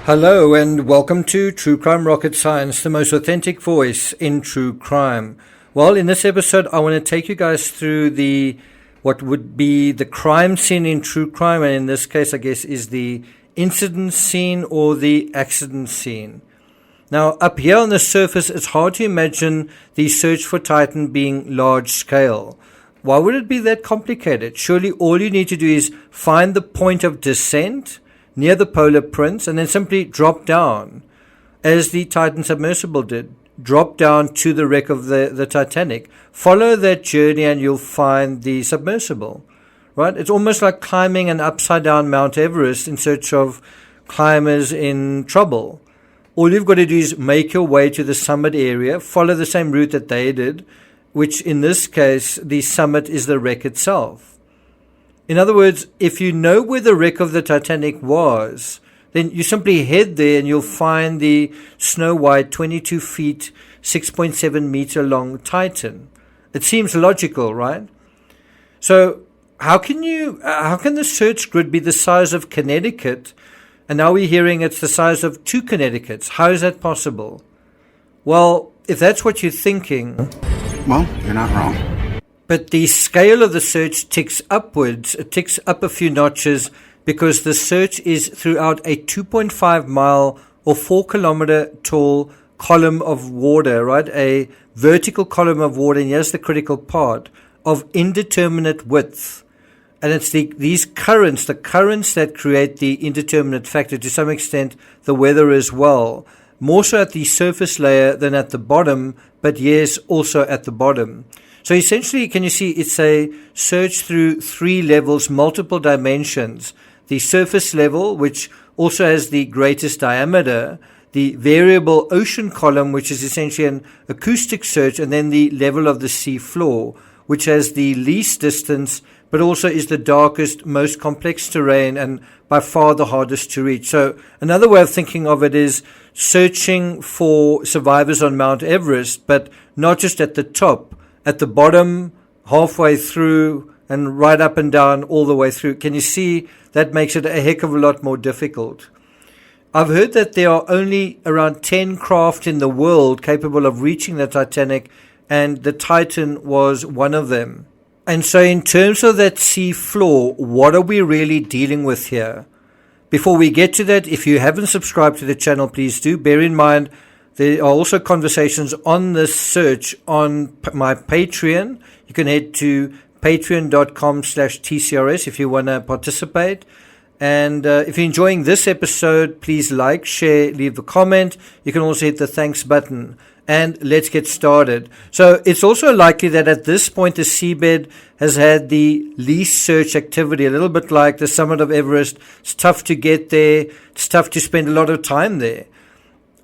Hello and welcome to True Crime Rocket Science, the most authentic voice in true crime. Well, in this episode, I want to take you guys through what would be the crime scene in true crime, and in this case, I guess, is the incident scene or the accident scene. Now, up here on the surface, it's hard to imagine the search for Titan being large scale. Why would it be that complicated? Surely all you need to do is find the point of descent near the polar prints, and then simply drop down, as the Titan submersible did. Drop down to the wreck of the Titanic. Follow that journey and you'll find the submersible, right? It's almost like climbing an upside-down Mount Everest in search of climbers in trouble. All you've got to do is make your way to the summit area, follow the same route that they did, which in this case, the summit is the wreck itself. In other words, if you know where the wreck of the Titanic was, then you simply head there and you'll find the snow white 22 feet, 6.7 meter long Titan. It seems logical, right? So how can the search grid be the size of Connecticut? And now we're hearing it's the size of 2 Connecticuts. How is that possible? Well, if that's what you're thinking, well, you're not wrong. But the scale of the search ticks upwards. It ticks up a few notches because the search is throughout a 2.5 mile or 4 kilometer tall column of water, right? A vertical column of water, and here's the critical part, of indeterminate width. And it's these currents, the currents that create the indeterminate factor, to some extent the weather as well. More so at the surface layer than at the bottom, but yes, also at the bottom. So essentially, can you see, it's a search through 3 levels, multiple dimensions. The surface level, which also has the greatest diameter, the variable ocean column, which is essentially an acoustic search, and then the level of the sea floor, which has the least distance, but also is the darkest, most complex terrain, and by far the hardest to reach. So another way of thinking of it is searching for survivors on Mount Everest, but not just at the top, at the bottom, halfway through, and right up and down all the way through. Can you see that makes it a heck of a lot more difficult? I've heard that there are only around 10 craft in the world capable of reaching the Titanic, and the Titan was one of them. And so in terms of that sea floor, what are we really dealing with here? Before we get to that, if you haven't subscribed to the channel, please do. Bear in mind, there are also conversations on this search on my Patreon. You can head to patreon.com/TCRS if you want to participate. And if you're enjoying this episode, please like, share, leave a comment. You can also hit the thanks button. And let's get started. So it's also likely that at this point the seabed has had the least search activity, a little bit like the summit of Everest. It's tough to get there. It's tough to spend a lot of time there.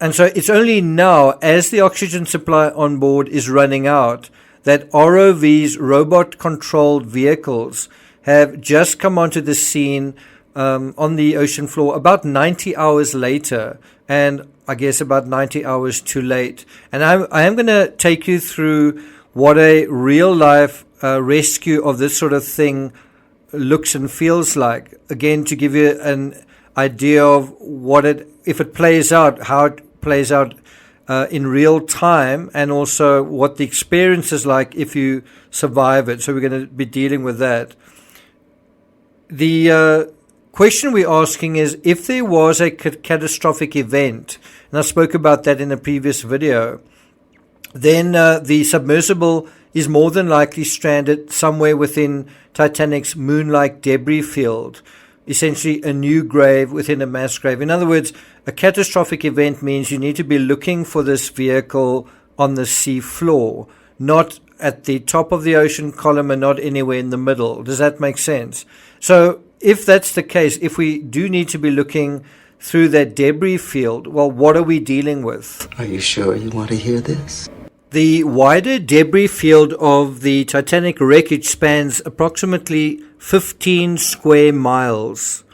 And so it's only now, as the oxygen supply on board is running out, that ROVs, robot-controlled vehicles, have just come onto the scene on the ocean floor about 90 hours later, and I guess about 90 hours too late. And I am going to take you through what a real-life rescue of this sort of thing looks and feels like. Again, to give you an idea of if it plays out, how it plays out in real time, and also what the experience is like if you survive it. So we're going to be dealing with that. The question we're asking is, if there was a catastrophic event, and I spoke about that in a previous video, then the submersible is more than likely stranded somewhere within Titanic's moon-like debris field, essentially a new grave within a mass grave. In other words, a catastrophic event means you need to be looking for this vehicle on the sea floor, not at the top of the ocean column and not anywhere in the middle. Does that make sense? So if that's the case, if we do need to be looking through that debris field, well, what are we dealing with? Are you sure you want to hear this? The wider debris field of the Titanic wreckage spans approximately 15 square miles.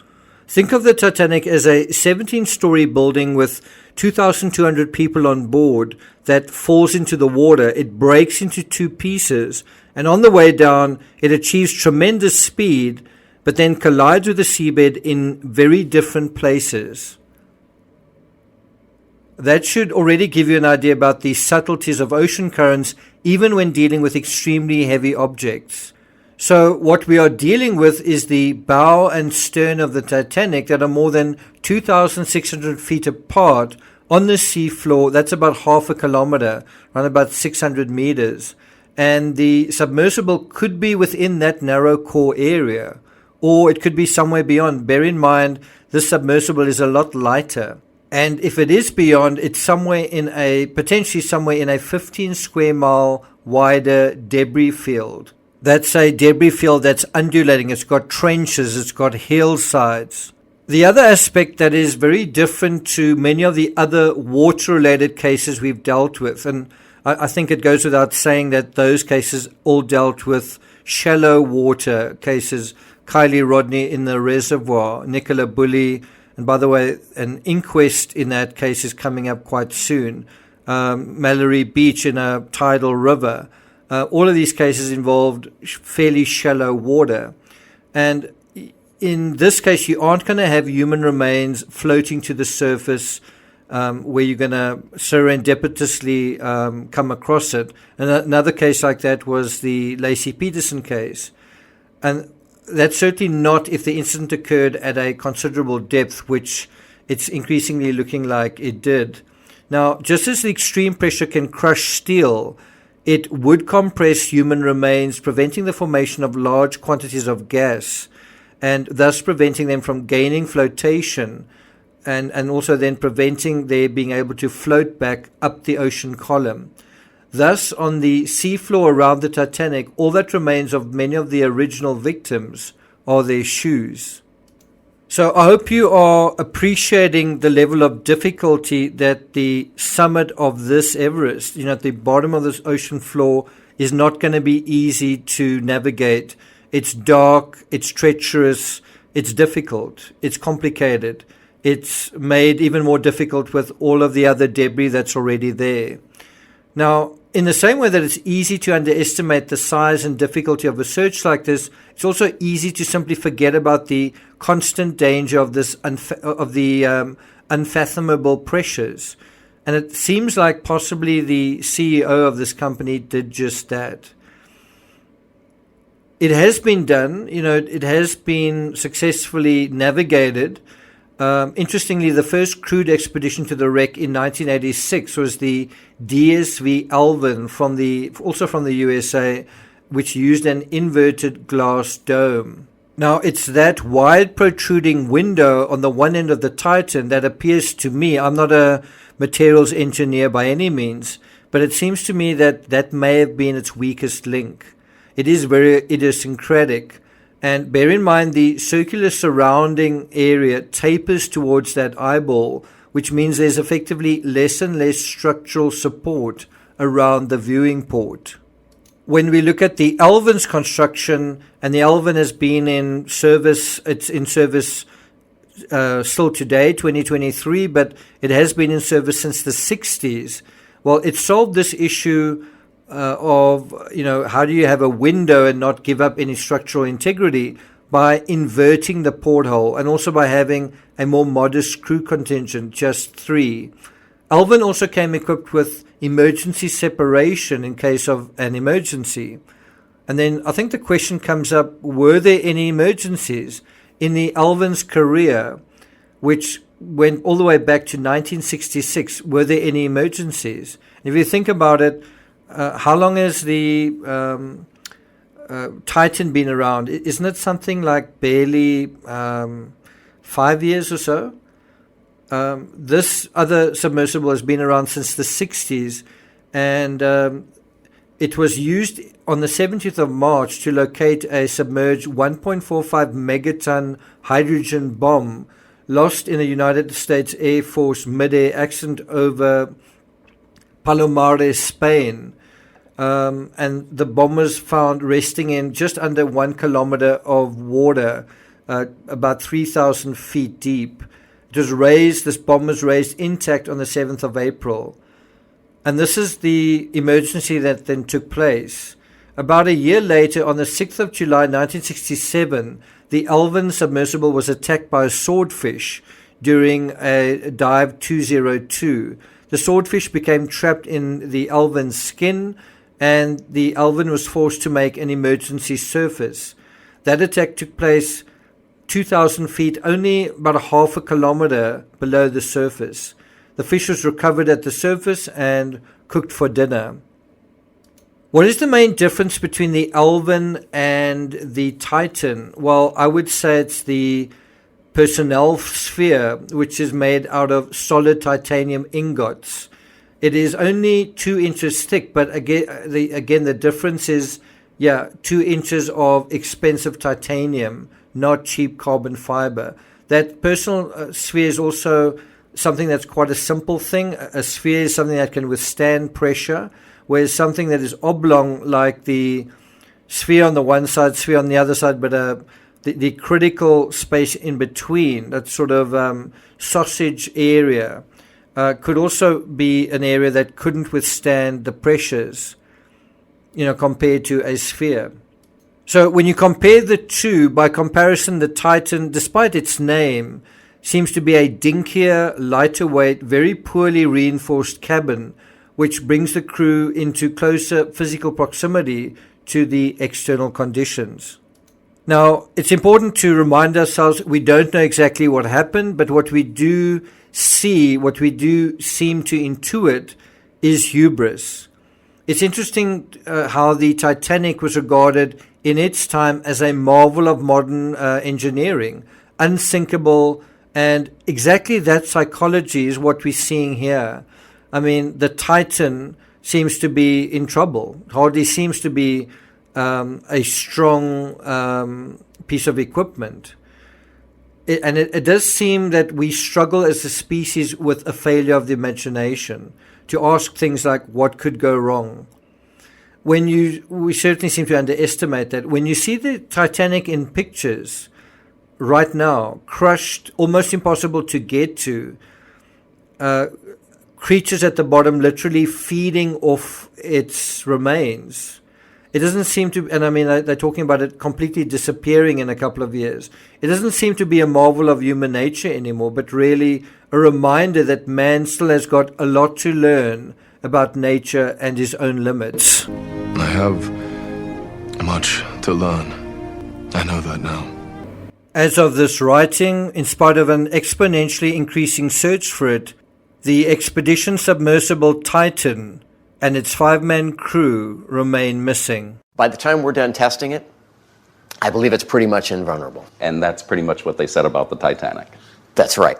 Think of the Titanic as a 17-story building with 2,200 people on board that falls into the water. It breaks into 2 pieces, and on the way down, it achieves tremendous speed, but then collides with the seabed in very different places. That should already give you an idea about the subtleties of ocean currents, even when dealing with extremely heavy objects. So what we are dealing with is the bow and stern of the Titanic that are more than 2,600 feet apart on the sea floor. That's about half a kilometer, around about 600 meters. And the submersible could be within that narrow core area, or it could be somewhere beyond. Bear in mind, this submersible is a lot lighter. And if it is beyond, it's potentially somewhere in a 15 square mile wider debris field. That's a debris field that's undulating. It's got trenches, it's got hillsides. The other aspect that is very different to many of the other water-related cases we've dealt with, and I think it goes without saying that those cases all dealt with shallow water cases. Kylie Rodney in the reservoir, Nicola Bulley, and by the way, an inquest in that case is coming up quite soon. Mallory Beach in a tidal river. All of these cases involved fairly shallow water. And in this case, you aren't going to have human remains floating to the surface where you're going to serendipitously come across it. And another case like that was the Lacey Peterson case. And that's certainly not if the incident occurred at a considerable depth, which it's increasingly looking like it did. Now, just as the extreme pressure can crush steel, it would compress human remains, preventing the formation of large quantities of gas and thus preventing them from gaining flotation and also then preventing their being able to float back up the ocean column. Thus, on the seafloor around the Titanic, all that remains of many of the original victims are their shoes. So I hope you are appreciating the level of difficulty that the summit of this Everest, at the bottom of this ocean floor, is not going to be easy to navigate. It's dark, it's treacherous, it's difficult, it's complicated. It's made even more difficult with all of the other debris that's already there. Now, in the same way that it's easy to underestimate the size and difficulty of a search like this, it's also easy to simply forget about the constant danger of this unfathomable pressures. And it seems like possibly the CEO of this company did just that. It has been done, it has been successfully navigated. Interestingly, the first crewed expedition to the wreck in 1986 was the DSV Elven also from the USA, which used an inverted glass dome. Now, it's that wide protruding window on the one end of the Titan that appears to me, I'm not a materials engineer by any means, but it seems to me that may have been its weakest link. It is very idiosyncratic. And bear in mind, the circular surrounding area tapers towards that eyeball, which means there's effectively less and less structural support around the viewing port. When we look at the Elven's construction, and the Elven has been in service, it's in service still today, 2023, but it has been in service since the 60s. Well, it solved this issue of how do you have a window and not give up any structural integrity by inverting the porthole, and also by having a more modest crew contingent, just 3. Elven also came equipped with emergency separation in case of an emergency. And then I think the question comes up, were there any emergencies in the Elven's career, which went all the way back to 1966? Were there any emergencies? If you think about it, how long has the Titan been around? Isn't it something like barely 5 years or so? This other submersible has been around since the 60s, and it was used on the 17th of March to locate a submerged 1.45 megaton hydrogen bomb lost in a United States Air Force mid-air accident over Palomares, Spain. And the bomb was found resting in just under 1 kilometer of water, about 3,000 feet deep. This bomb was raised intact on the 7th of April. And this is the emergency that then took place. About a year later, on the 6th of July 1967, the Elven submersible was attacked by a swordfish during a dive 202. The swordfish became trapped in the Elven's skin, and the Elven was forced to make an emergency surface. That attack took place 2,000 feet, only about a half a kilometer below the surface. The fish was recovered at the surface and cooked for dinner. What is the main difference between the Elven and the Titan? Well, I would say it's the personnel sphere, which is made out of solid titanium ingots. It is only 2 inches thick, but again, the difference is, 2 inches of expensive titanium, not cheap carbon fiber. That personal sphere is also something that's quite a simple thing. A sphere is something that can withstand pressure, whereas something that is oblong, like the sphere on the one side, sphere on the other side, but the critical space in between, that sort of sausage area, could also be an area that couldn't withstand the pressures, compared to a sphere. So when you compare the two, by comparison, the Titan, despite its name, seems to be a dinkier, lighter weight, very poorly reinforced cabin, which brings the crew into closer physical proximity to the external conditions. Now, it's important to remind ourselves we don't know exactly what happened, but what we do see, what we do seem to intuit, is hubris. It's interesting how the Titanic was regarded in its time as a marvel of modern engineering, unsinkable, and exactly that psychology is what we're seeing here. I mean, the Titan seems to be in trouble, hardly seems to be a strong piece of equipment. It does seem that we struggle as a species with a failure of the imagination to ask things like what could go wrong. We certainly seem to underestimate that. When you see the Titanic in pictures right now, crushed, almost impossible to get to, creatures at the bottom literally feeding off its remains. It doesn't seem to, and I mean, they're talking about it completely disappearing in a couple of years. It doesn't seem to be a marvel of human nature anymore, but really a reminder that man still has got a lot to learn about nature and his own limits. I have much to learn. I know that now. As of this writing, in spite of an exponentially increasing search for it, the expedition submersible Titan and its 5-man crew remain missing. By the time we're done testing it, I believe it's pretty much invulnerable. And that's pretty much what they said about the Titanic. That's right.